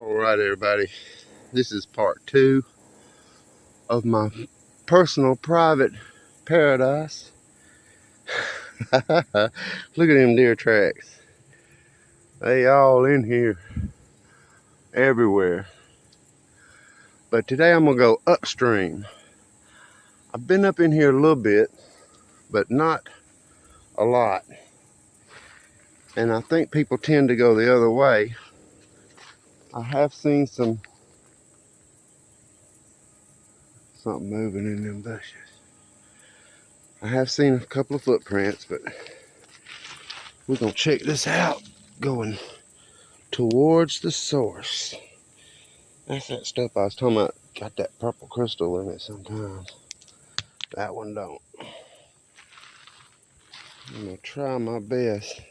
All right, everybody. This is part 2 of my personal private paradise. Look at them deer tracks. They all in here, everywhere. But today I'm gonna go upstream. I've been up in here a little bit, but not a lot. And I think people tend to go the other way. I have seen something moving in them bushes. I have seen a couple of footprints, but we're gonna check this out going towards the source. That's that stuff I was talking about. Got that purple crystal in it sometimes. That one don't. I'm gonna try my best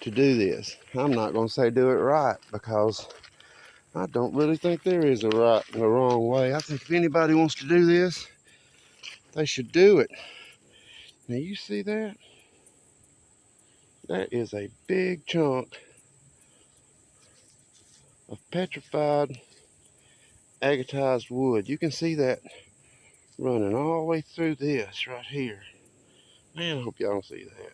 to do this. I'm not gonna say do it right, because I don't really think there is a right and a wrong way. I think if anybody wants to do this, they should do it. Now you see that? That is a big chunk of petrified agatized wood. You can see that running all the way through this right here. Man, I hope y'all don't see that.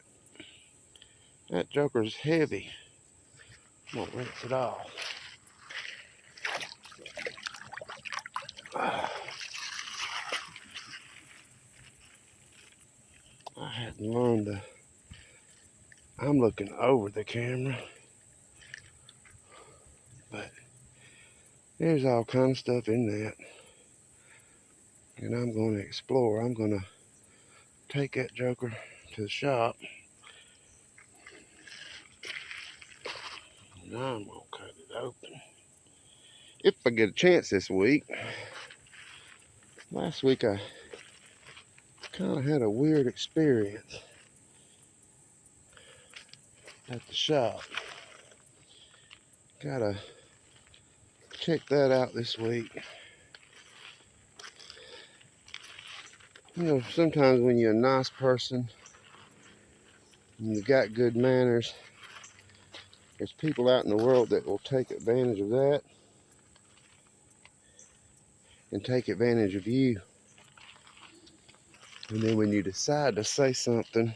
That joker's heavy. I'm gonna rinse it off. I hadn't learned to. I'm looking over the camera, but there's all kind of stuff in that, and I'm going to explore. I'm going to take that joker to the shop, and I'm going to cut it open. If I get a chance this week. Last week I kind of had a weird experience at the shop. Gotta check that out this week. You know, sometimes when you're a nice person and you got good manners, there's people out in the world that will take advantage of that and take advantage of you. And then when you decide to say something,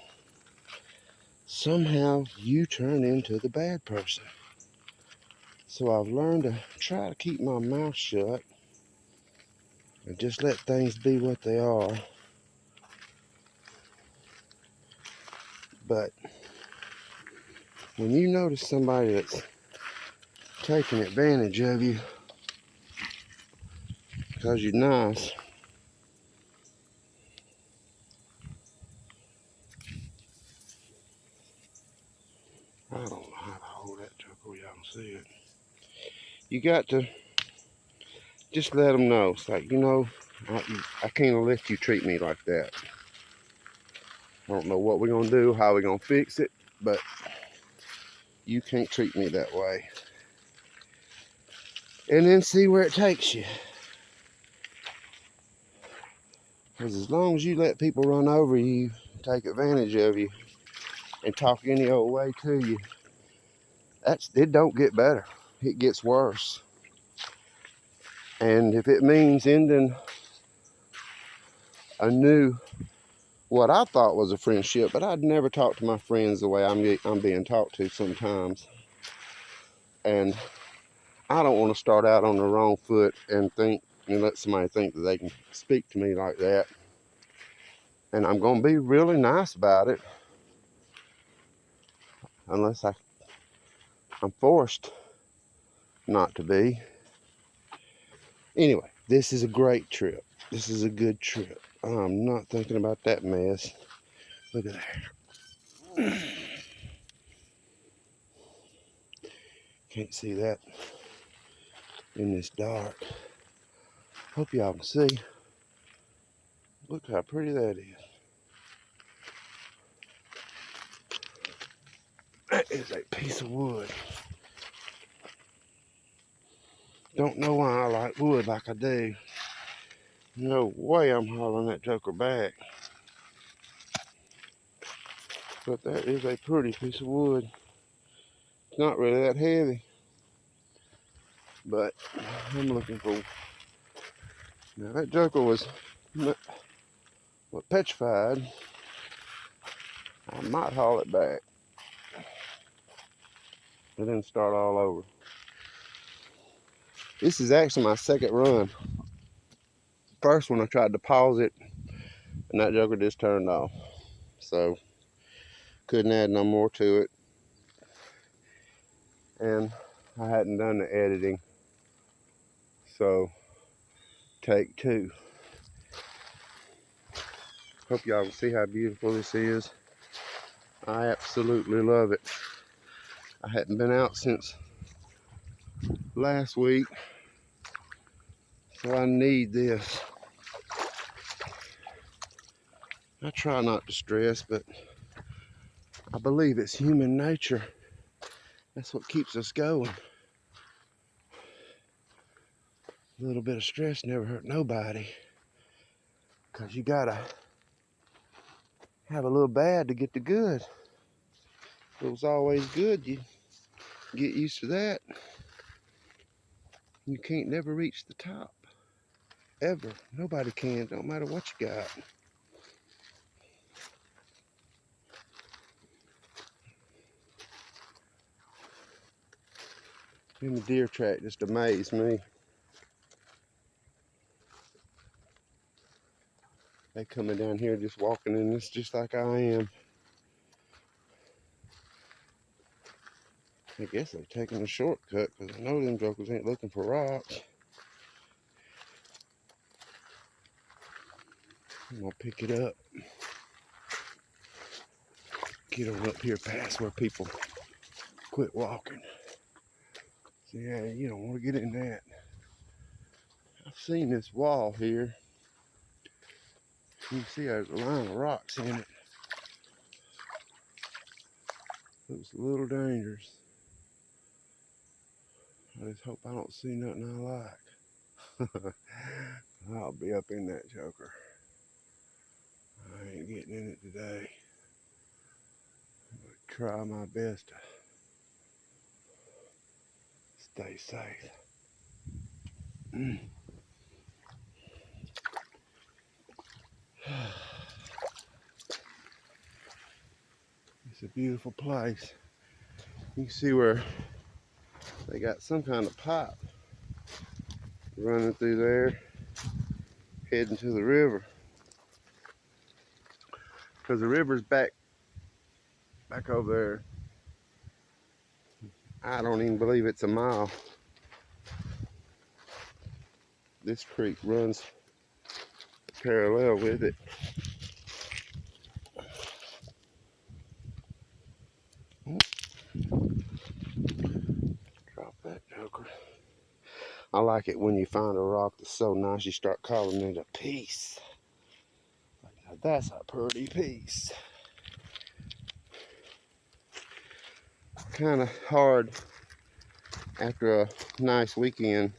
somehow you turn into the bad person. So I've learned to try to keep my mouth shut and just let things be what they are. But when you notice somebody that's taking advantage of you because you're nice, I don't know how to hold that joke where y'all can see it. You got to just let them know. It's like, you know, I can't let you treat me like that. I don't know what we're going to do, how we're going to fix it, but you can't treat me that way. And then see where it takes you. Because as long as you let people run over you, take advantage of you, and talk any old way to you, it don't get better. It gets worse. And if it means ending a new, what I thought was a friendship, but I'd never talk to my friends the way I'm being talked to sometimes. And I don't want to start out on the wrong foot and let somebody think that they can speak to me like that. And I'm going to be really nice about it, unless I'm forced not to be. Anyway, this is a great trip. This is a good trip. I'm not thinking about that mess. Look at that. Can't see that in this dark. Hope y'all can see. Look how pretty that is. That is a piece of wood. Don't know why I like wood like I do. No way I'm hauling that joker back. But that is a pretty piece of wood. It's not really that heavy, but I'm looking for. Now that joker was petrified. I might haul it back and then start all over. This is actually my second run. First one I tried to pause it and that joker just turned off. So couldn't add no more to it. And I hadn't done the editing. So take two. Hope y'all can see how beautiful this is. I absolutely love it. I hadn't been out since last week, so I need this. I try not to stress, but I believe it's human nature. That's what keeps us going. A little bit of stress never hurt nobody, because you gotta have a little bad to get the good. If it was always good, you get used to that. You can't never reach the top, ever. Nobody can, don't matter what you got. And the deer track just amazed me. They coming down here just walking in this just like I am. I guess they're taking a shortcut because I know them jokers ain't looking for rocks. I'm gonna pick it up. Get on up here past where people quit walking. So yeah, you don't want to get in that. I've seen this wall here. You can see there's a line of rocks in it. Looks a little dangerous. I just hope I don't see nothing I like. I'll be up in that joker. I ain't getting in it today. I'm gonna try my best to stay safe. It's a beautiful place. You can see where they got some kind of pipe running through there, heading to the river. Because the river's back over there. I don't even believe it's a mile. This creek runs parallel with it. Drop that joker. I like it when you find a rock that's so nice you start calling it a piece. Now that's a pretty piece. Kind of hard after a nice weekend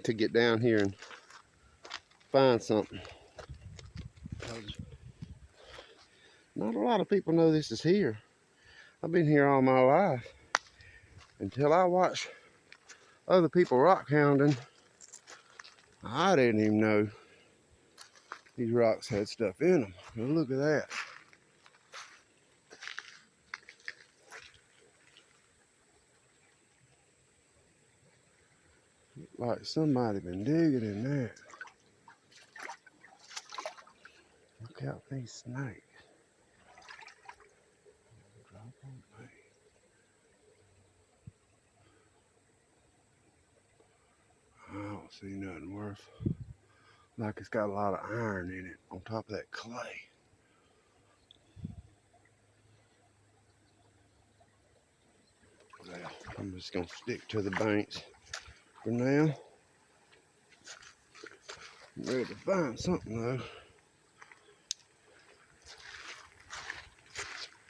to get down here and find something. Not a lot of people know this is here. I've been here all my life until I watched other people rock hounding. I didn't even know these rocks had stuff in them. Well, look at that. Like somebody been digging in that. Look out these snakes. Drop on me. I don't see nothing worth. Like it's got a lot of iron in it on top of that clay. Well, I'm just gonna stick to the banks for now. I'm ready to find something though.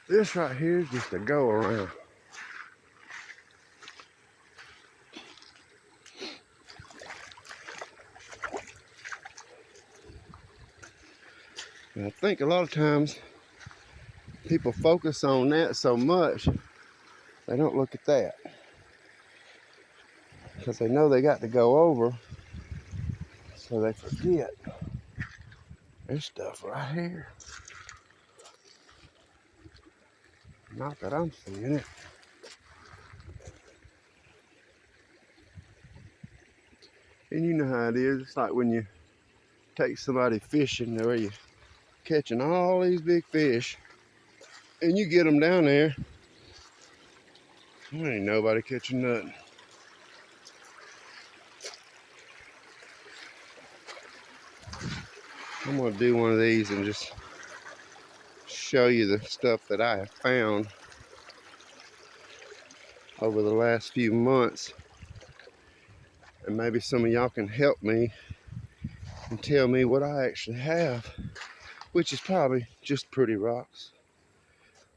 This right here is just a go around. And I think a lot of times people focus on that so much, They don't look at that because they know they got to go over, so they forget. There's stuff right here. Not that I'm seeing it. And you know how it is. It's like when you take somebody fishing where you're catching all these big fish and you get them down there. There ain't nobody catching nothing. I'm gonna do one of these and just show you the stuff that I have found over the last few months. And maybe some of y'all can help me and tell me what I actually have, which is probably just pretty rocks.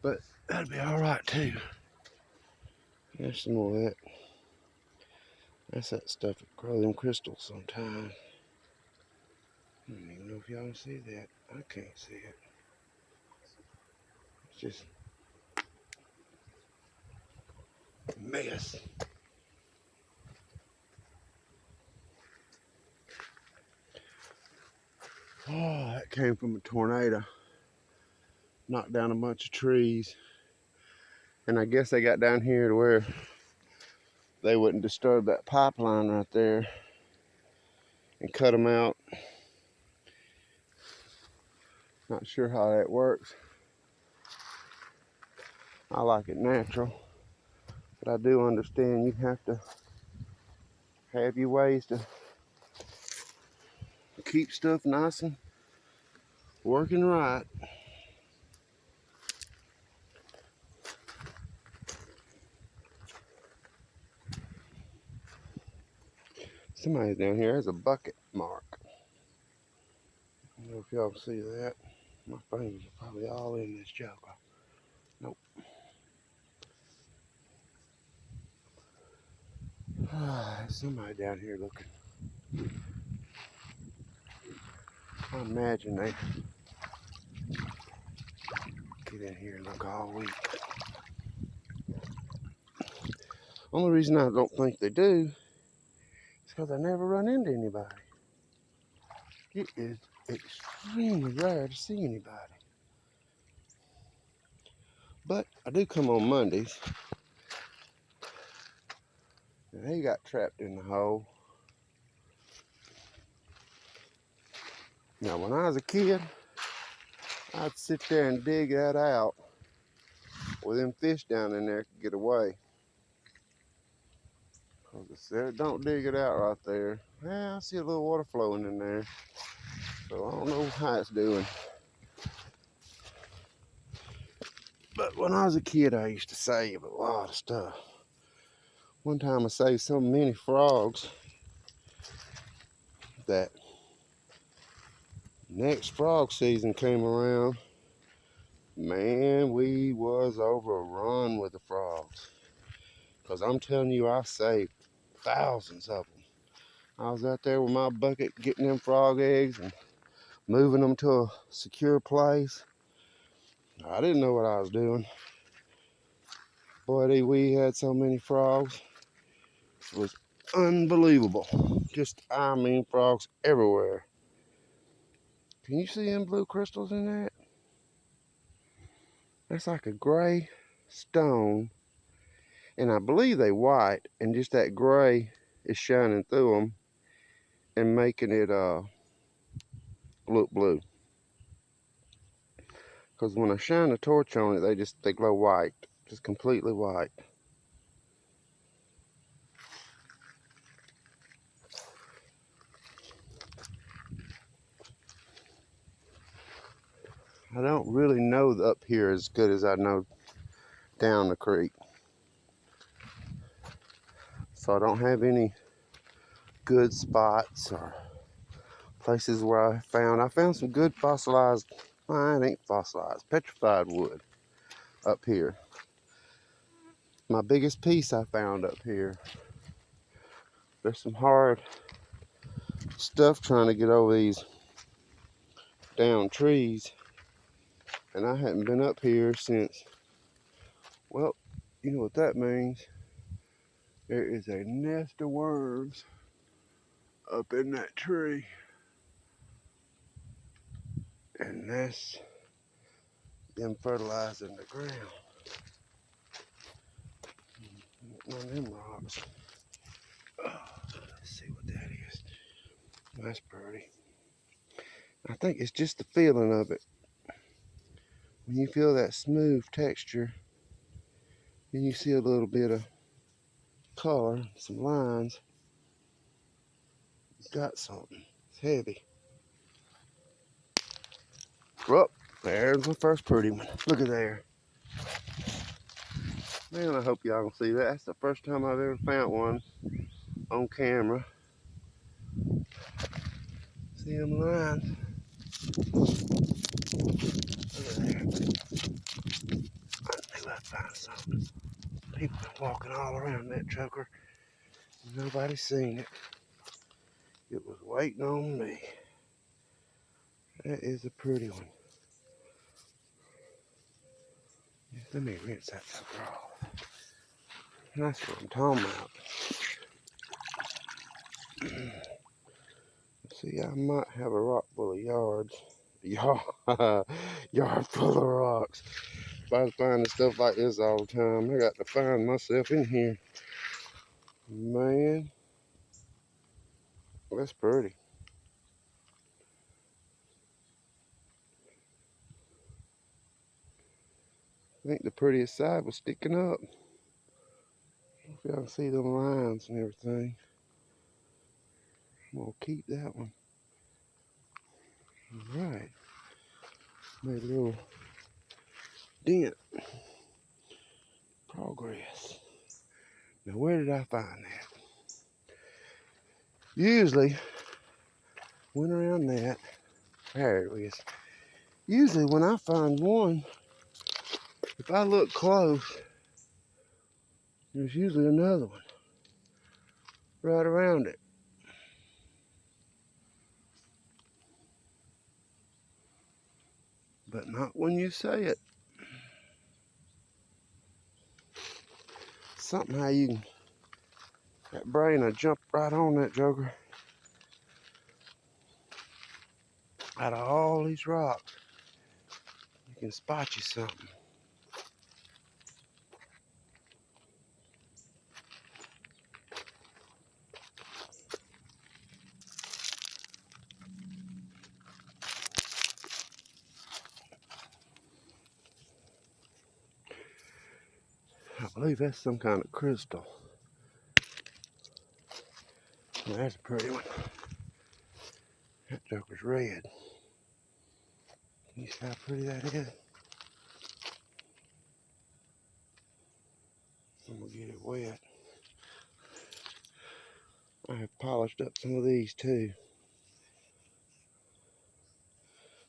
But that'd be alright too. There's some more of that. That's that stuff that grow them crystals sometimes. I don't even know if y'all can see that. I can't see it. It's just a mess. Oh, that came from a tornado. Knocked down a bunch of trees. And I guess they got down here to where they wouldn't disturb that pipeline right there and cut them out. Not sure how that works. I like it natural, but I do understand you have to have your ways to keep stuff nice and working right. Somebody's down here has a bucket mark. I don't know if y'all can see that. My fingers are probably all in this joker. Nope. Somebody down here looking. I imagine they get in here and look all week. Only reason I don't think they do is because I never run into anybody. It is extremely rare to see anybody. But I do come on Mondays. And they got trapped in the hole. Now when I was a kid, I'd sit there and dig that out. Well, them fish down in there could get away. Because it said, don't dig it out right there. Yeah, I see a little water flowing in there. So I don't know how it's doing. But when I was a kid, I used to save a lot of stuff. One time I saved so many frogs that next frog season came around, man, we was overrun with the frogs. Because I'm telling you, I saved thousands of them. I was out there with my bucket getting them frog eggs and moving them to a secure place. I didn't know what I was doing. Boy, we had so many frogs. It was unbelievable. Just, I mean, frogs everywhere. Can you see them blue crystals in that? That's like a gray stone. And I believe they white. And just that gray is shining through them and making it look blue. Because when I shine a torch on it, they glow white. Just completely white. I don't really know up here as good as I know down the creek. So I don't have any good spots or places where I found some good fossilized, well, it ain't fossilized, petrified wood up here. My biggest piece I found up here. There's some hard stuff trying to get over these down trees. And I hadn't been up here since, well, You know what that means? There is a nest of worms up in that tree. And that's them fertilizing the ground. One of them rocks. Oh, let's see what that is. That's pretty. I think it's just the feeling of it. When you feel that smooth texture, then you see a little bit of color, some lines. It's got something. It's heavy. Well, there's the first pretty one. Look at there. Man, I hope y'all can see that. That's the first time I've ever found one on camera. See them lines? Look at there. I knew I'd find something. People been walking all around that choker. Nobody's seen it. It was waiting on me. That is a pretty one. Let me rinse that choker off. That's what I'm talking about. See, I might have a rock full of yards. Yard full of rocks. If I was finding stuff like this all the time, I got to find myself in here. Man, that's pretty. I think the prettiest side was sticking up. If y'all can see them lines and everything. I'm gonna keep that one. Alright. Made a little dent. Progress. Now where did I find that? Usually, went around that. There it is. Usually when I find one, if I look close, there's usually another one right around it. But not when you say it. Somehow you can, that brain will jump right on that joker. Out of all these rocks, you can spot you something. I believe that's some kind of crystal. Well, that's a pretty one. That joker's red. Can you see how pretty that is? I'm gonna get it wet. I have polished up some of these too.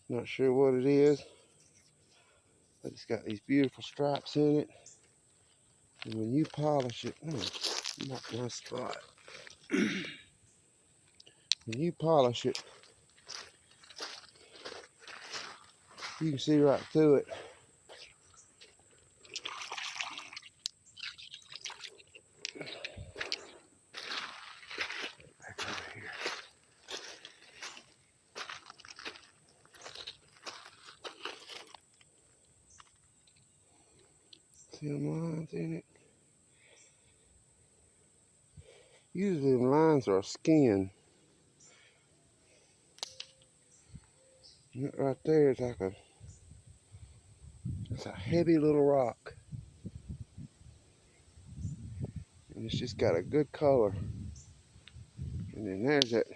Not sure what it is, but it's got these beautiful stripes in it. And when you polish it, mark my spot. When you polish it, you can see right through it. Back over here. See them lines in it? Usually the lines are skin. Right there is like it's a heavy little rock. And it's just got a good color. And then there's that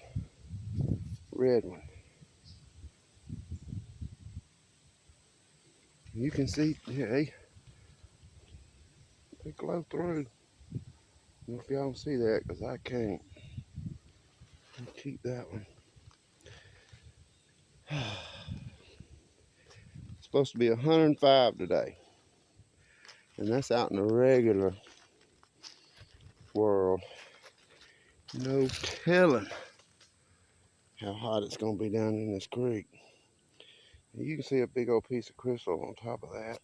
red one. You can see, yeah, they glow through. I don't know if y'all can see that, because I can't. I'll keep that one. It's supposed to be 105 today. And that's out in the regular world. No telling how hot it's going to be down in this creek. And you can see a big old piece of crystal on top of that.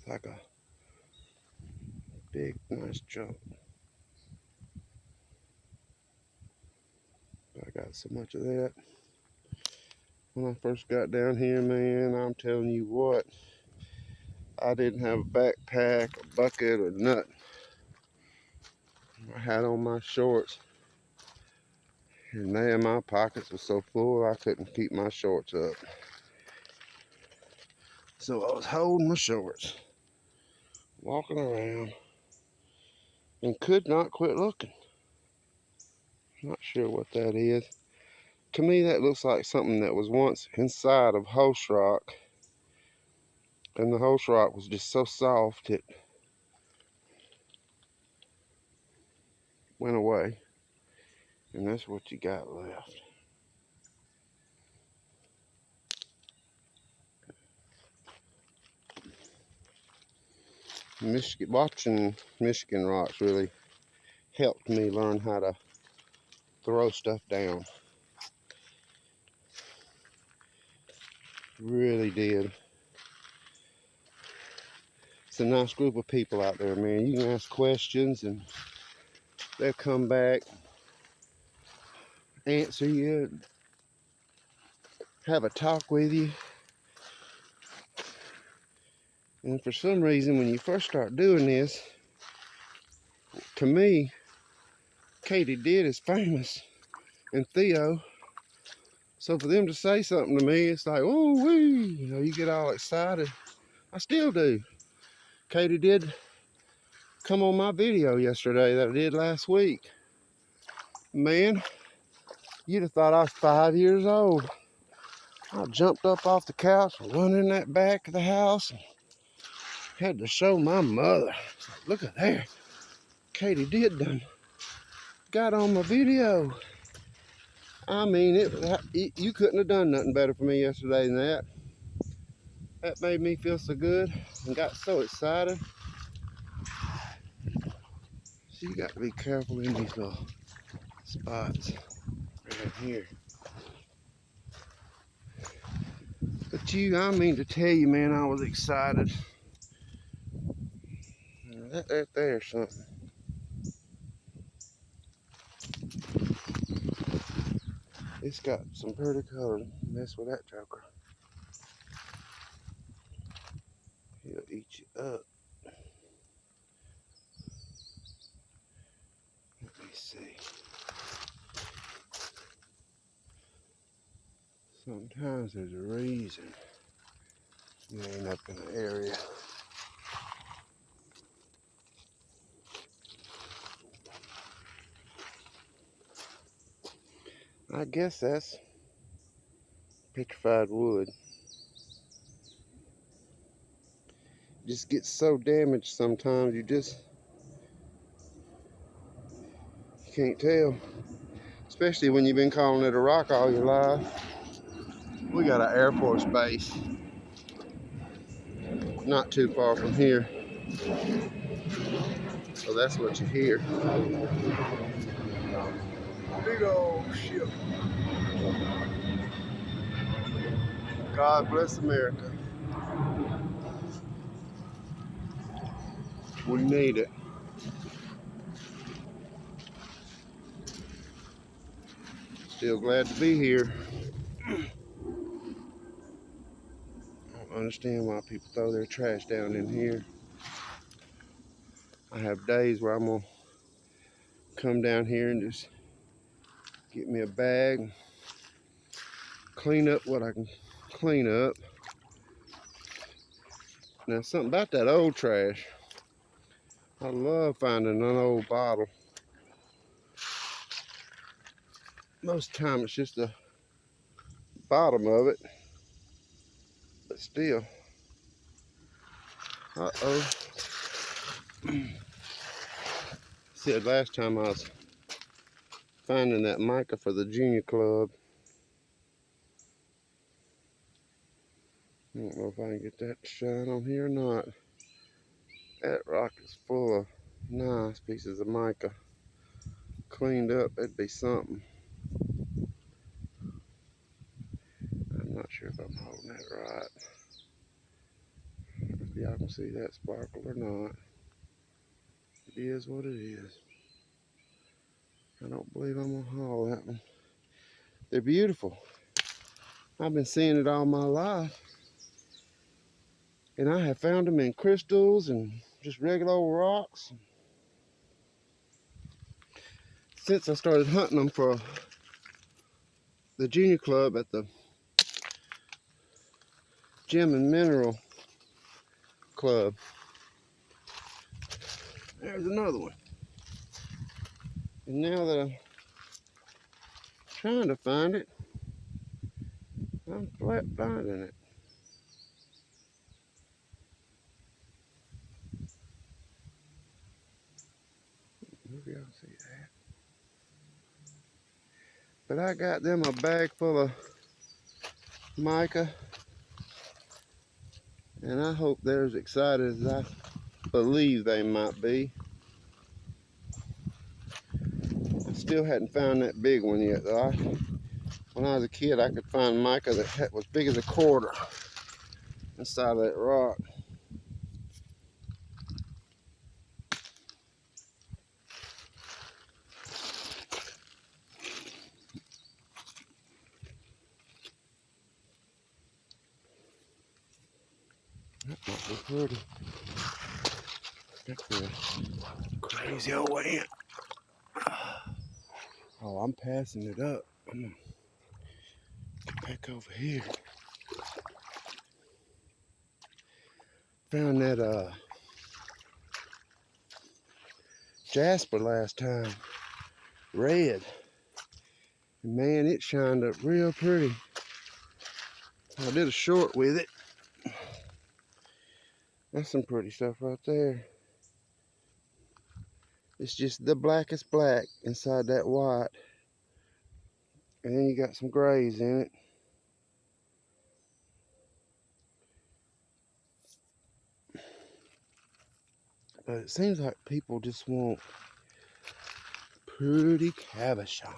like a big, nice chunk. I got so much of that. When I first got down here, man, I'm telling you what, I didn't have a backpack, a bucket, or nothing. I had on my shorts, and man, my pockets were so full I couldn't keep my shorts up. So I was holding my shorts, walking around, and could not quit looking. Not sure what that is. To me, that looks like something that was once inside of host rock, and the host rock was just so soft it went away, and that's what you got left. Watching Michigan rocks really helped me learn how to throw stuff down. Really did. It's a nice group of people out there, man. You can ask questions and they'll come back, answer you, have a talk with you. And for some reason, when you first start doing this, to me, Katie did is famous, and Theo. So for them to say something to me, it's like, oh wee, you get all excited. I still do. Katie did come on my video yesterday that I did last week. Man, you'd have thought I was 5 years old. I jumped up off the couch and run in that back of the house and had to show my mother. Look at there. Katie did done got on my video. I mean, you couldn't have done nothing better for me yesterday than that. That made me feel so good and got so excited. So you got to be careful in these little spots right here. But I mean to tell you, man, I was excited. That right there's something. It's got some pretty color. Mess with that joker, he'll eat you up. Let me see. Sometimes there's a reason you ain't up in the area. I guess that's petrified wood. Just gets so damaged sometimes you can't tell. Especially when you've been calling it a rock all your life. We got an Air Force base not too far from here. So that's what you hear. Big old ship. God bless America. We need it. Still glad to be here. I don't understand why people throw their trash down in here. I have days where I'm gonna come down here and just get me a bag, clean up what I can clean up. Now, something about that old trash. I love finding an old bottle. Most of the time it's just the bottom of it, but still. Uh-oh. Said last time I was finding that mica for the junior club. I don't know if I can get that to shine on here or not. That rock is full of nice pieces of mica. Cleaned up, it'd be something. I'm not sure if I'm holding that right. If y'all can gonna see that sparkle or not. It is what it is. I don't believe I'm gonna haul that one. They're beautiful. I've been seeing it all my life. And I have found them in crystals and just regular old rocks. Since I started hunting them for the junior club at the Gem and Mineral Club. There's another one. And now that I'm trying to find it, I'm flat finding it. Maybe y'all see that. But I got them a bag full of mica, and I hope they're as excited as I believe they might be. I still hadn't found that big one yet, though. When I was a kid, I could find mica that was big as a quarter inside of that rock. That might be pretty. That's a crazy old ant. Oh, I'm passing it up. I'm gonna get back over here. Found that jasper last time. Red. And man, it shined up real pretty. I did a short with it. That's some pretty stuff right there. It's just the blackest black inside that white. And then you got some grays in it. But it seems like people just want pretty cabochons.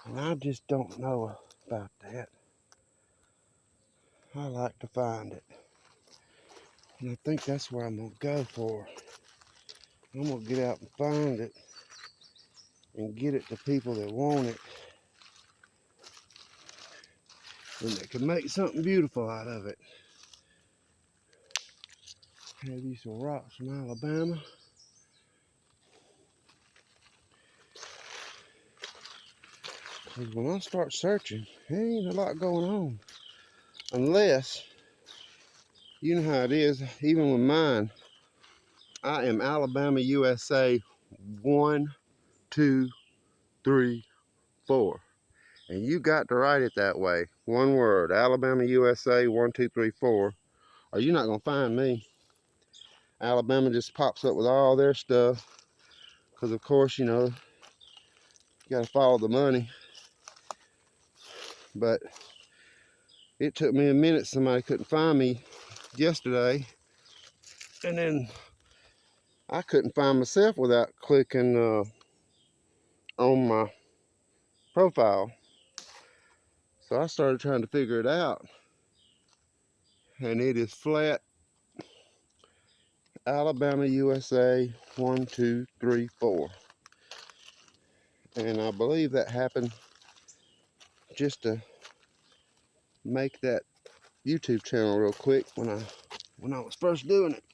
And I just don't know about that. I like to find it. And I think that's where I'm going to go for. I'm going to get out and find it and get it to people that want it. And they can make something beautiful out of it. Have you some rocks from Alabama. Because when I start searching, there ain't a lot going on. Unless, you know how it is, even with mine, I am Alabama USA 1, 2, 3, 4. And you got to write it that way. One word, Alabama USA 1, 2, 3, 4. Or you're not going to find me. Alabama just pops up with all their stuff. Because of course, you know, you got to follow the money. But it took me a minute. Somebody couldn't find me yesterday. And then I couldn't find myself without clicking on my profile. So I started trying to figure it out. And it is flat Alabama USA 1, 2, 3, 4. And I believe that happened just to make that YouTube channel real quick when I was first doing it.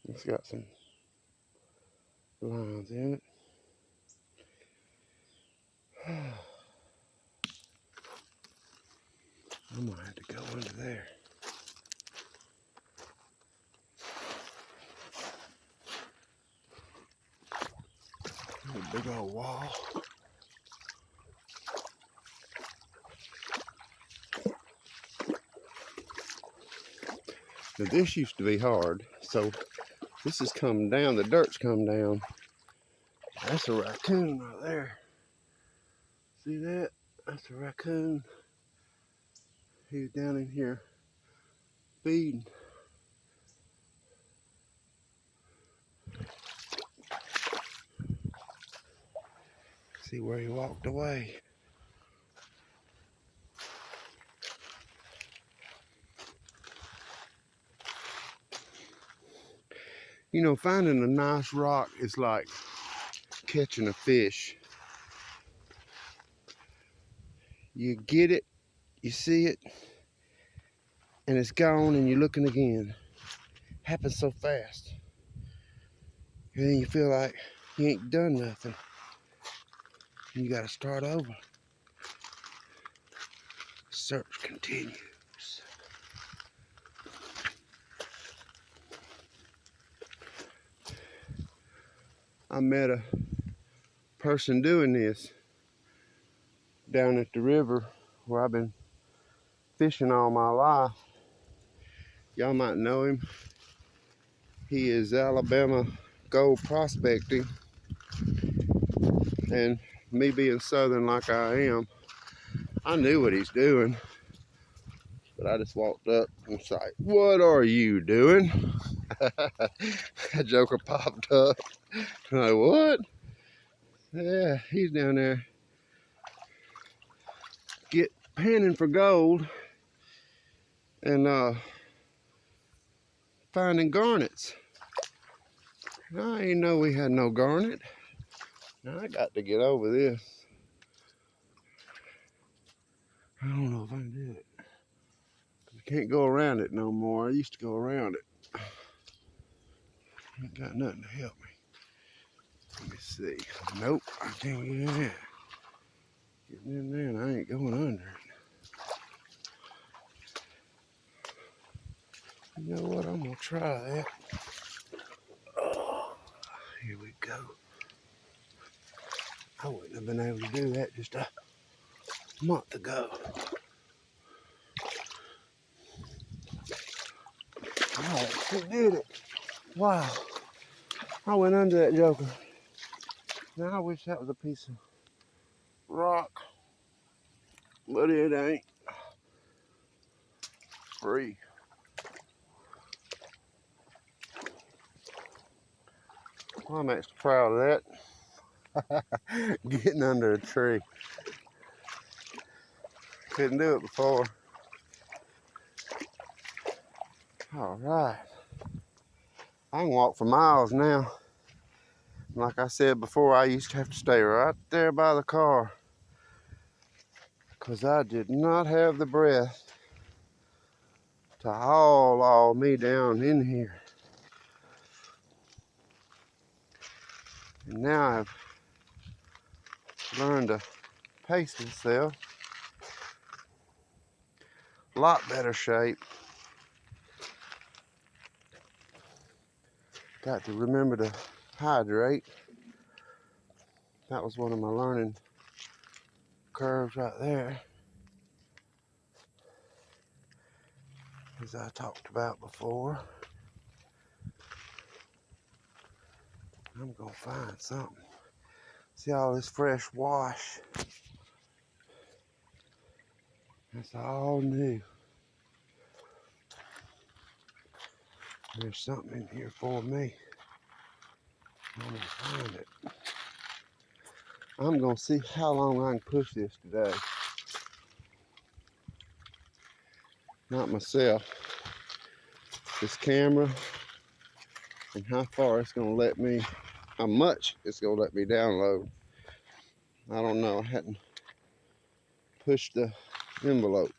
It's got some lines in it. I might have to go under there. A big old wall. Now this used to be hard, so this is coming down, the dirt's come down. That's a raccoon right there. See that? That's a raccoon. He's down in here feeding. See where he walked away. You know, finding a nice rock is like catching a fish. You get it, you see it, and it's gone, and you're looking again. Happens so fast. And then you feel like you ain't done nothing. And you gotta start over. Search continues. I met a person doing this down at the river where I've been fishing all my life. Y'all might know him. He is Alabama gold prospecting, and me being southern like I am, I knew what he's doing, but I just walked up and was like, "What are you doing?" That joker popped up. I'm like, "What?" Yeah, he's down there panning for gold and finding garnets. I ain't know we had no garnet. Now I got to get over this. I don't know if I can do it. I can't go around it no more. I used to go around it. Ain't got nothing to help me. Let me see. Nope, I can't get in there. Getting in there and I ain't going under it. You know what? I'm gonna try that. Oh, here we go. I wouldn't have been able to do that just a month ago. I actually did it. Wow. I went under that joker. Now I wish that was a piece of rock, but it ain't. Free. Well, I'm actually proud of that. Getting under a tree. Couldn't do it before. All right. I can walk for miles now. Like I said before, I used to have to stay right there by the car because I did not have the breath to haul all me down in here. And now I've learned to pace myself. A lot better shape. Got to remember to hydrate. That was one of my learning curves right there, as I talked about before. I'm gonna find something. See all this fresh wash? That's all new. There's something in here for me. I'm gonna find it. I'm gonna see how long I can push this today. Not myself. This camera and how far it's gonna let me, how much it's gonna let me download. I don't know. I hadn't pushed the envelope.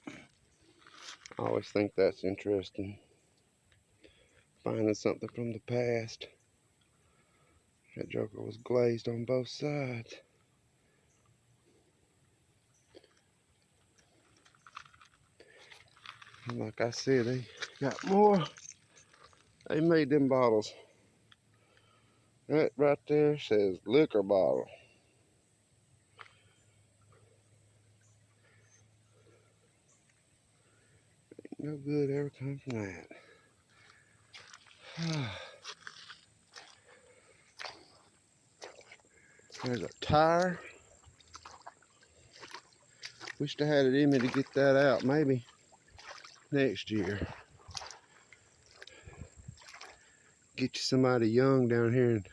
I always think that's interesting. Finding something from the past. That joker was glazed on both sides. And like I said, they got more. They made them bottles. That right there says liquor bottle. No good ever come from that. There's a tire. Wished I had it in me to get that out. Maybe next year. Get you somebody young down here and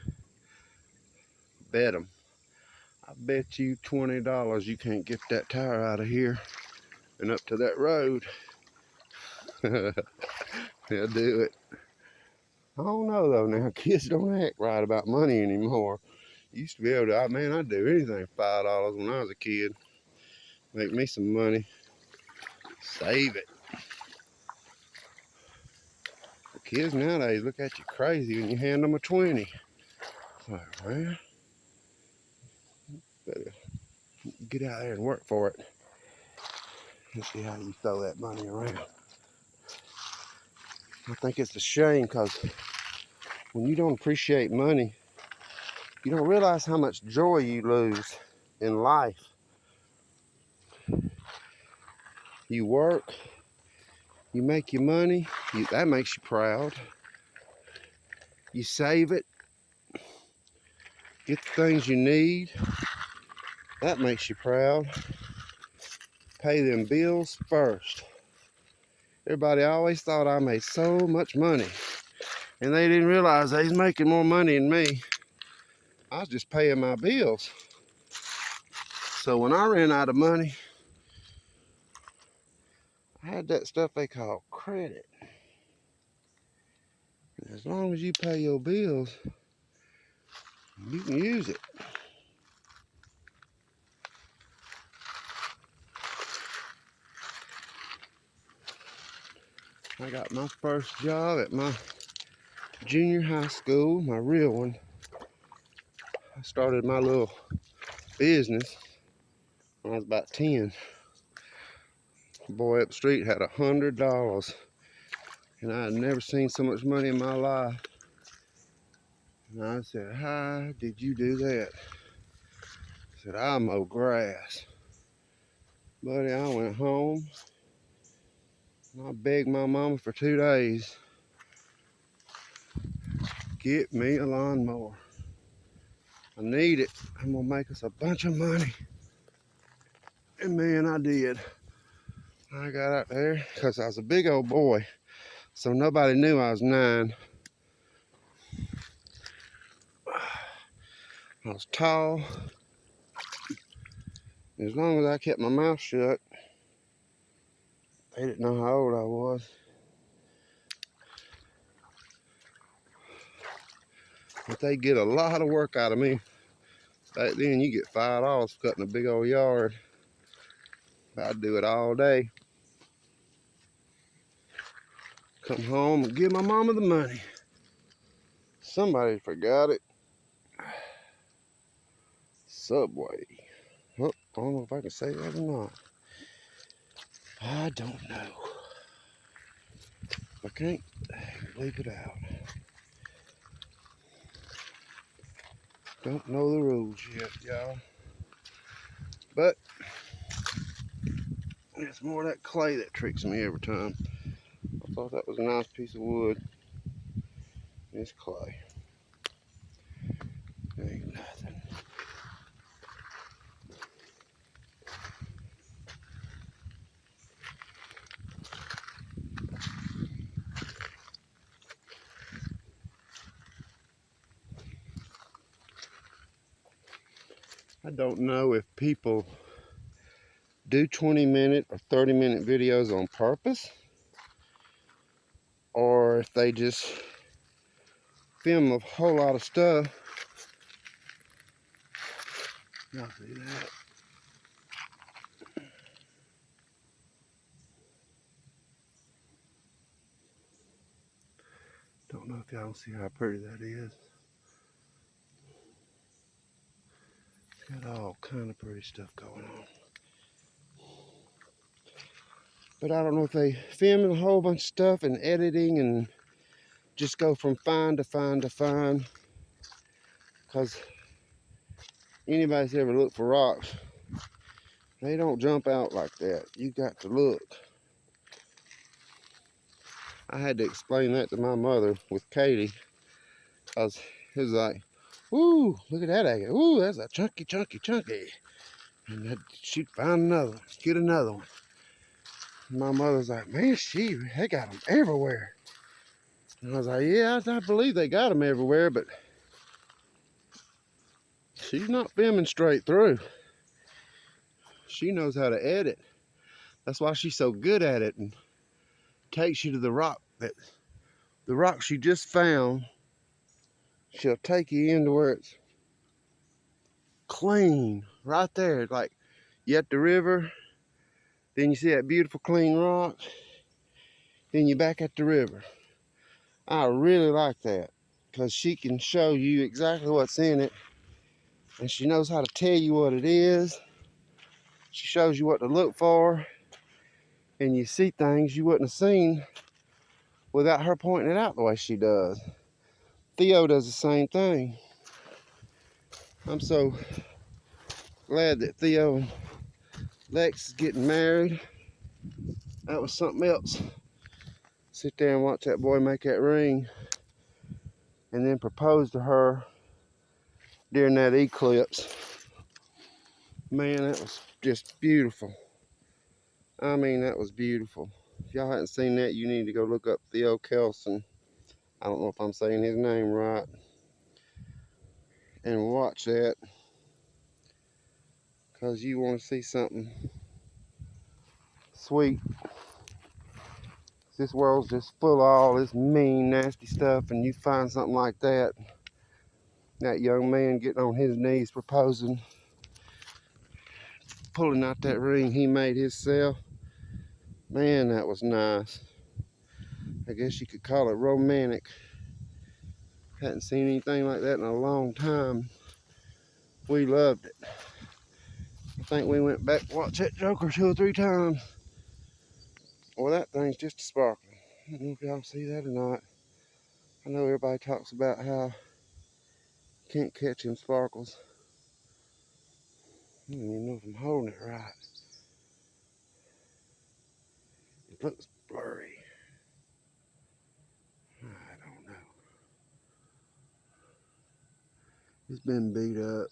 bet them. I bet you $20 you can't get that tire out of here and up to that road. They'll do it. I don't know though now. Kids don't act right about money anymore. Used to be able to, man, I'd do anything for $5 when I was a kid. Make me some money. Save it. The kids nowadays look at you crazy when you hand them a 20. It's like, man, better get out there and work for it. And see how you throw that money around. I think it's a shame because when you don't appreciate money, you don't realize how much joy you lose in life. You work, you make your money, that makes you proud. You save it, get the things you need, that makes you proud. Pay them bills first. Everybody always thought I made so much money, and they didn't realize they was making more money than me. I was just paying my bills. So when I ran out of money, I had that stuff they call credit. And as long as you pay your bills, you can use it. I got my first job at my junior high school, my real one. I started my little business when I was about 10. The boy up the street had $100, and I had never seen so much money in my life. And I said, how did you do that? I said, I mow grass. Buddy, I went home, and I begged my mama for 2 days, get me a lawnmower. I need it. I'm gonna make us a bunch of money. And man, I did. I got out there because I was a big old boy, so nobody knew I was 9. I was tall. As long as I kept my mouth shut, they didn't know how old I was. But they get a lot of work out of me. Back then, you get $5 for cutting a big old yard. I'd do it all day. Come home and give my mama the money. Somebody forgot it. Subway. Oh, I don't know if I can say that or not. I don't know. I can't bleep it out. Don't know the rules yet, y'all. But it's more that clay that tricks me every time. I thought that was a nice piece of wood. It's clay. Ain't nothing. I don't know if people do 20-minute or 30-minute videos on purpose, or if they just film a whole lot of stuff. Y'all see that? Don't know if y'all see how pretty that is. It's got all kind of pretty stuff going on. But I don't know if they filming a whole bunch of stuff and editing and just go from fine to fine to fine. Because anybody's ever looked for rocks, they don't jump out like that. You got to look. I had to explain that to my mother with Katie. Because it was like, ooh, look at that agate. Ooh, that's a chunky, chunky, chunky. And she'd find another one, get another one. My mother's like, man, they got them everywhere. And I was like, yeah, I believe they got them everywhere, but she's not filming straight through. She knows how to edit. That's why she's so good at it and takes you to the rock that the rock she just found, she'll take you into where it's clean right there. Like you at the river, then you see that beautiful clean rock, then you back at the river. I really like that because she can show you exactly what's in it, and she knows how to tell you what it is. She shows you what to look for, and you see things you wouldn't have seen without her pointing it out the way she does. Theo does the same thing. I'm so glad that Theo and Lex is getting married. That was something else. Sit there and watch that boy make that ring and then propose to her during that eclipse. Man, that was just beautiful. I mean, that was beautiful. If y'all hadn't seen that, you need to go look up Theo Kelson. I don't know if I'm saying his name right. And watch that, because you want to see something sweet. This world's just full of all this mean, nasty stuff, and you find something like that. That young man getting on his knees proposing, pulling out that ring he made himself. Man, that was nice. I guess you could call it romantic. Hadn't seen anything like that in a long time. We loved it. I think we went back and watched that Joker 2 or 3 times. Well, that thing's just a sparkling. I don't know if y'all see that or not. I know everybody talks about how you can't catch them sparkles. I don't even know if I'm holding it right. It looks blurry. I don't know. It's been beat up,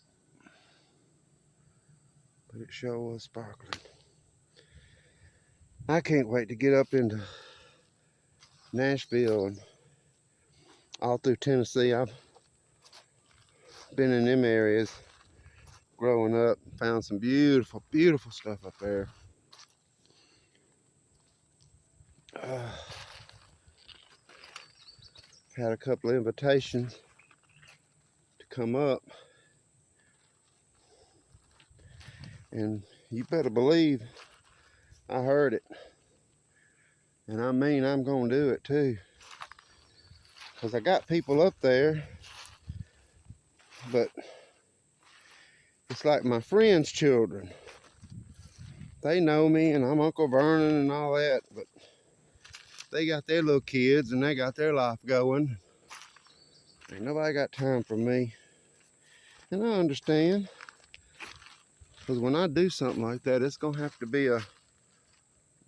but it sure was sparkling. I can't wait to get up into Nashville and all through Tennessee. I've been in them areas growing up, found some beautiful, beautiful stuff up there. Had a couple of invitations to come up, and you better believe I heard it. And I mean, I'm gonna do it too, because I got people up there, but it's like my friends' children. They know me, and I'm Uncle Vernon and all that, but they got their little kids and they got their life going. Ain't nobody got time for me. And I understand, because when I do something like that, it's gonna have to be a, I don't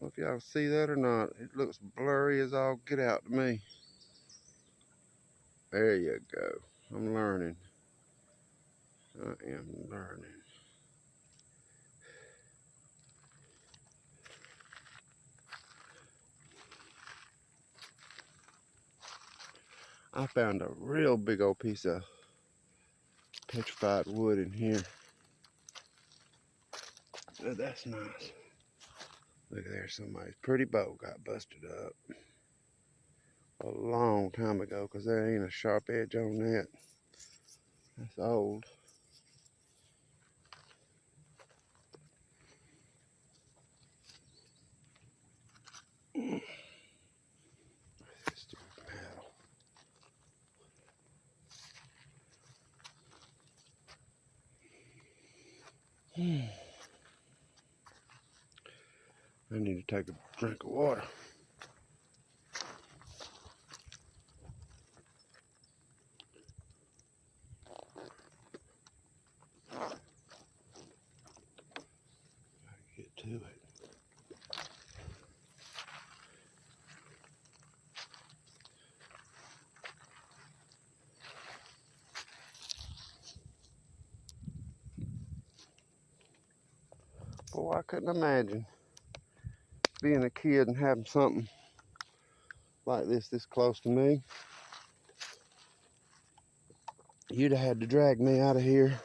know if y'all see that or not. It looks blurry as all get out to me. There you go. I'm learning. I am learning. I found a real big old piece of petrified wood in here. That's nice. Look there, somebody's pretty bow got busted up a long time ago, because there ain't a sharp edge on that. That's old. It's metal. I need to take a drink of water. Get to it. Boy, I couldn't imagine being a kid and having something like this close to me. You'd have had to drag me out of here.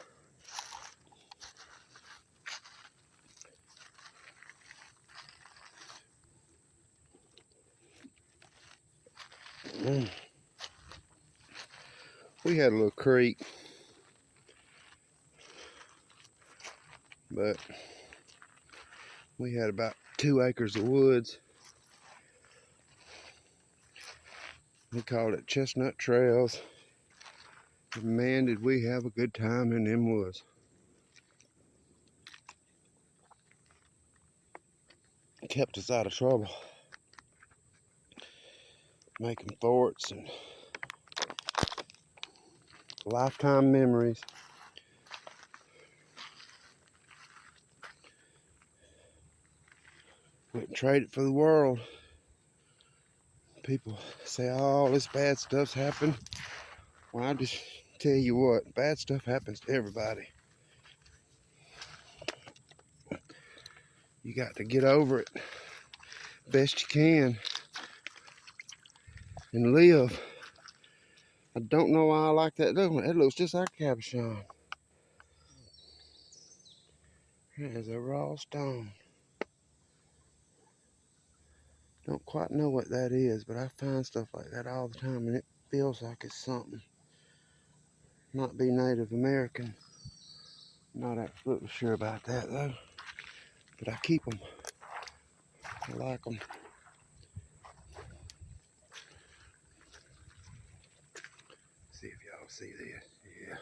We had a little creek, but we had about 2 acres of woods. We called it Chestnut Trails. And man, did we have a good time in them woods. It kept us out of trouble. Making forts and lifetime memories. Wouldn't trade it for the world. People say, oh, all this bad stuff's happened. Well, I just tell you what, bad stuff happens to everybody. You got to get over it best you can and live. I don't know why I like that. Look, it looks just like cabochon. There's a raw stone. Don't quite know what that is, but I find stuff like that all the time, and it feels like it's something. Might be Native American. Not absolutely sure about that though, but I keep them. I like them. See if y'all see this. Yeah.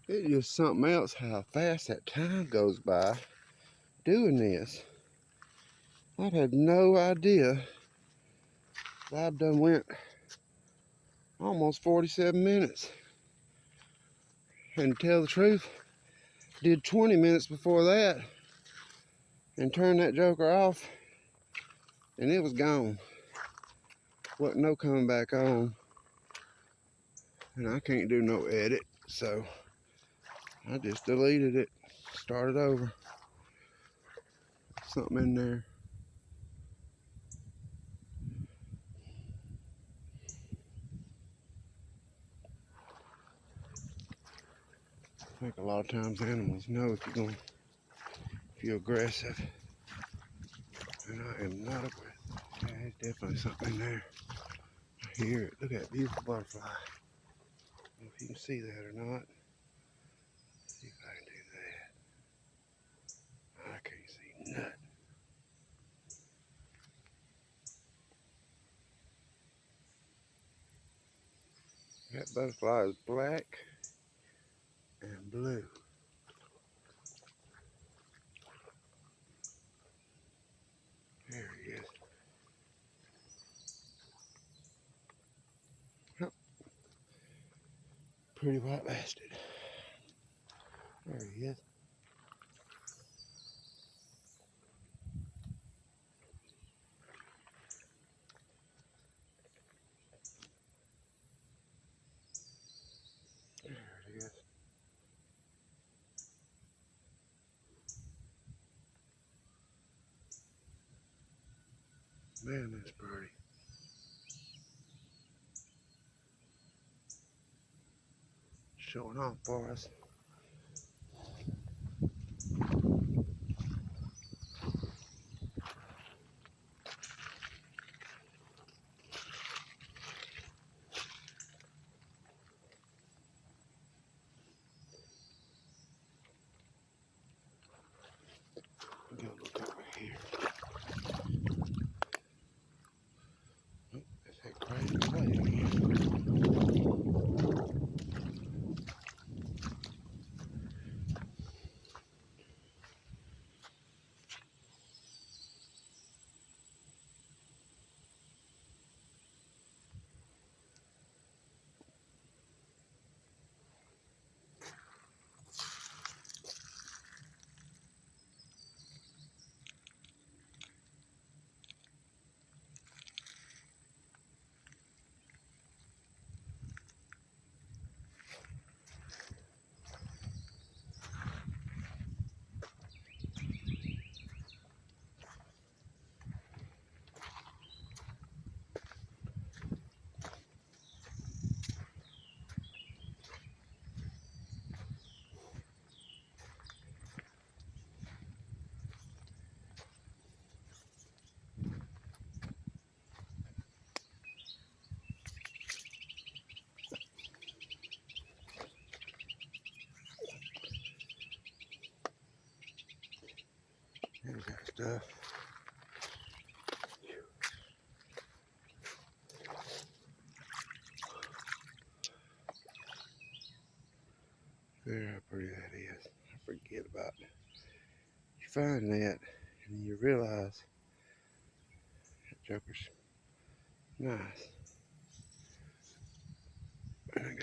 It's just something else how fast that time goes by doing this. I had no idea I've done went almost 47 minutes. And to tell the truth, did 20 minutes before that and turned that joker off and it was gone. Wasn't no coming back on. And I can't do no edit, so I just deleted it, started over. Something in there. I think a lot of times animals know if you're aggressive. And I am not aggressive. Yeah, there's definitely something in there. I hear it. Look at that beautiful butterfly. I don't know if you can see that or not. Let's see if I can do that. I can't see nothing. That butterfly is black and blue. There he is. Oh, pretty white bastard. There he is. There it is. Man, that's pretty. Showing off for us. Go look over here. Oh, it's that crazy light again. There's that stuff. There, how pretty that is. I forget about it. You find that, and you realize that joker's nice. And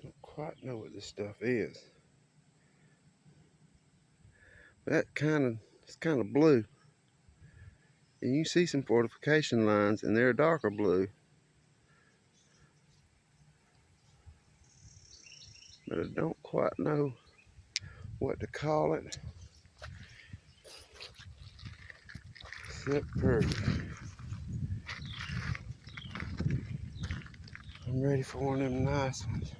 don't quite know what this stuff is. But it's kind of blue. And you see some fortification lines, and they're darker blue. But I don't quite know what to call it. Except for I'm ready for one of them nice ones.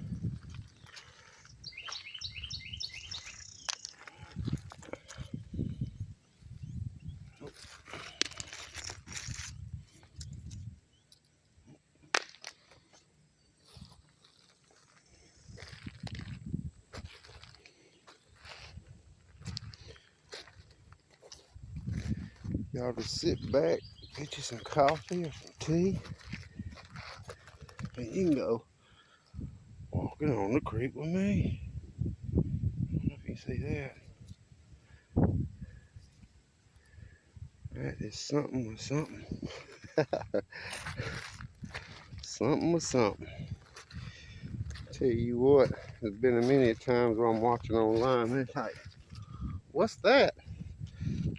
Y'all just sit back, get you some coffee or some tea, and you can go walking on the creek with me. I don't know if you see that. That is something with something. Something with something. Tell you what, there's been many times where I'm watching online and it's like, what's that?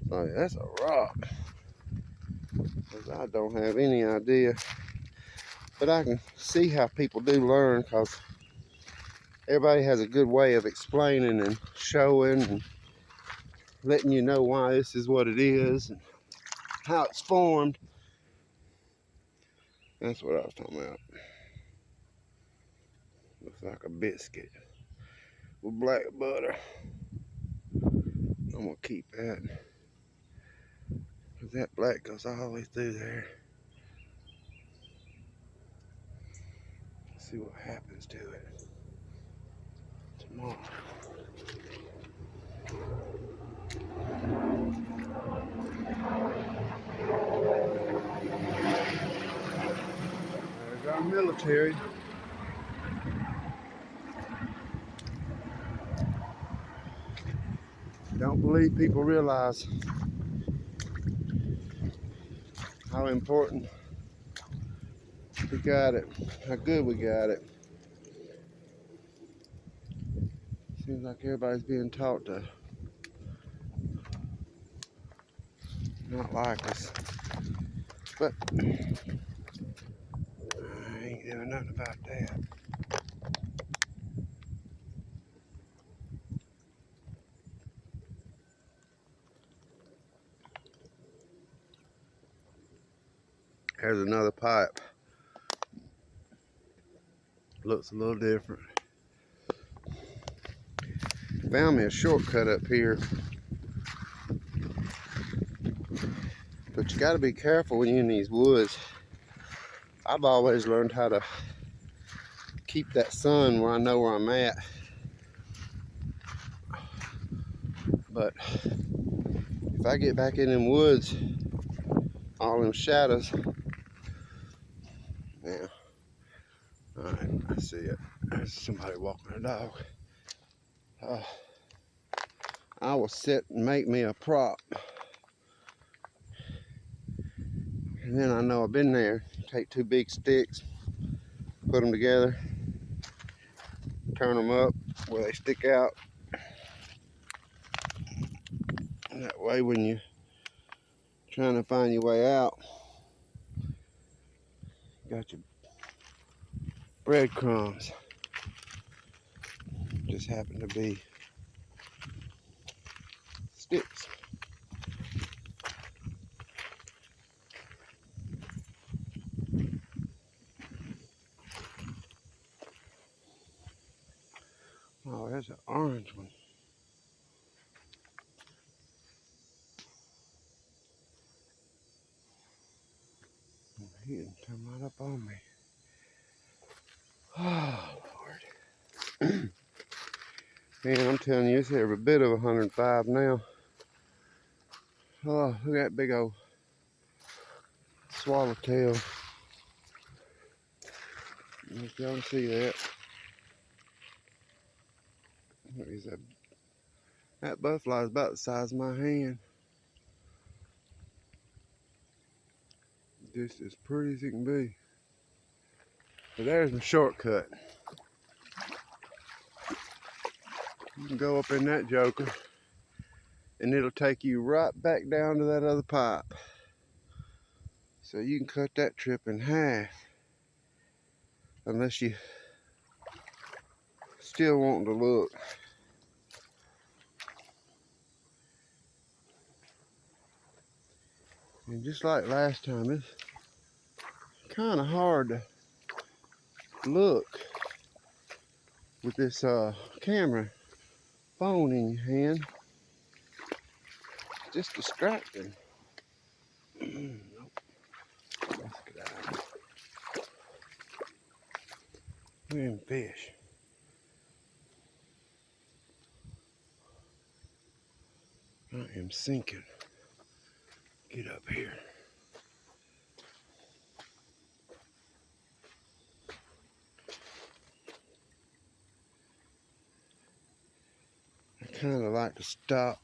Like, that's a rock. Because I don't have any idea. But I can see how people do learn, because everybody has a good way of explaining and showing and letting you know why this is what it is and how it's formed. That's what I was talking about. Looks like a biscuit with black butter. I'm gonna keep that, because that black goes all the way through there. See what happens to it tomorrow. There's our military. Don't believe people realize how important we got it, how good we got it. Seems like everybody's being taught to not like us. But I ain't doing nothing about that. There's another pipe. Looks a little different. Found me a shortcut up here. But you gotta be careful when you're in these woods. I've always learned how to keep that sun where I know where I'm at. But if I get back in them woods, all them shadows, yeah. Alright, I see it. There's somebody walking a dog. I will sit and make me a prop. And then I know I've been there. Take two big sticks, put them together, turn them up where they stick out. And that way when you're trying to find your way out, you got your breadcrumbs. Just happen to be sticks. Oh, there's an orange one. He didn't come right up on me. Oh, Lord. And I'm telling you, it's every bit of 105 now. Oh, look at that big old swallowtail. If y'all can see that. What is that? That butterfly is about the size of my hand. Just as pretty as it can be. But there's my shortcut. You can go up in that joker and it'll take you right back down to that other pipe. So you can cut that trip in half. Unless you still want to look. And just like last time, it's kind of hard to look with this camera phone in your hand. Just distracting. Nope. Let's get out. We're in fish. I am sinking. Get up here. I kind of like to stop